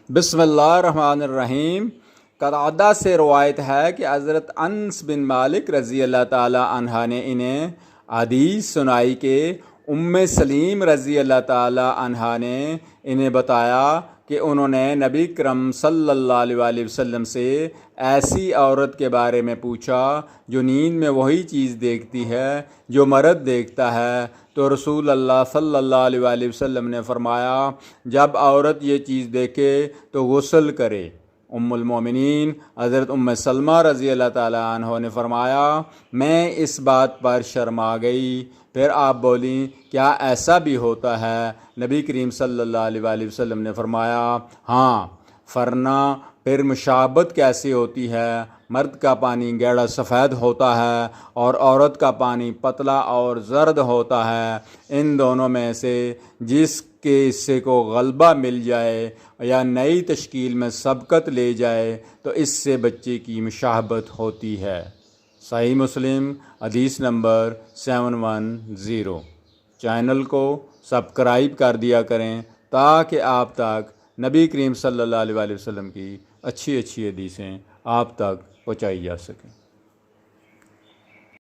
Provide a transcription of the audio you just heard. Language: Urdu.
بسم اللہ الرحمن الرحیم۔ قتادہ سے روایت ہے کہ حضرت انس بن مالک رضی اللہ تعالی عنہ نے انہیں حدیث سنائی کہ سلیم رضی اللہ تعالی عنہ نے انہیں بتایا کہ انہوں نے نبی کرم صلی اللہ علیہ وسلم سے ایسی عورت کے بارے میں پوچھا جو نیند میں وہی چیز دیکھتی ہے جو مرد دیکھتا ہے، تو رسول اللہ صلی اللہ علیہ وسلم نے فرمایا، جب عورت یہ چیز دیکھے تو غسل کرے۔ المومنین حضرت سلمہ رضی اللہ تعالیٰ عنہ نے فرمایا، میں اس بات پر شرما گئی۔ پھر آپ بولیں، کیا ایسا بھی ہوتا ہے؟ نبی کریم صلی اللہ علیہ وسلم نے فرمایا، ہاں۔ فرنا، پھر مشابہت کیسی ہوتی ہے؟ مرد کا پانی گیڑا سفید ہوتا ہے اور عورت کا پانی پتلا اور زرد ہوتا ہے۔ ان دونوں میں سے جس کے حصے کو غلبہ مل جائے یا نئی تشکیل میں سبقت لے جائے تو اس سے بچے کی مشابہت ہوتی ہے۔ صحیح مسلم حدیث نمبر 710۔ چینل کو سبسکرائب کر دیا کریں تاکہ آپ تک نبی کریم صلی اللہ علیہ وسلم کی اچھی حدیثیں آپ تک پہنچائی جا سکیں۔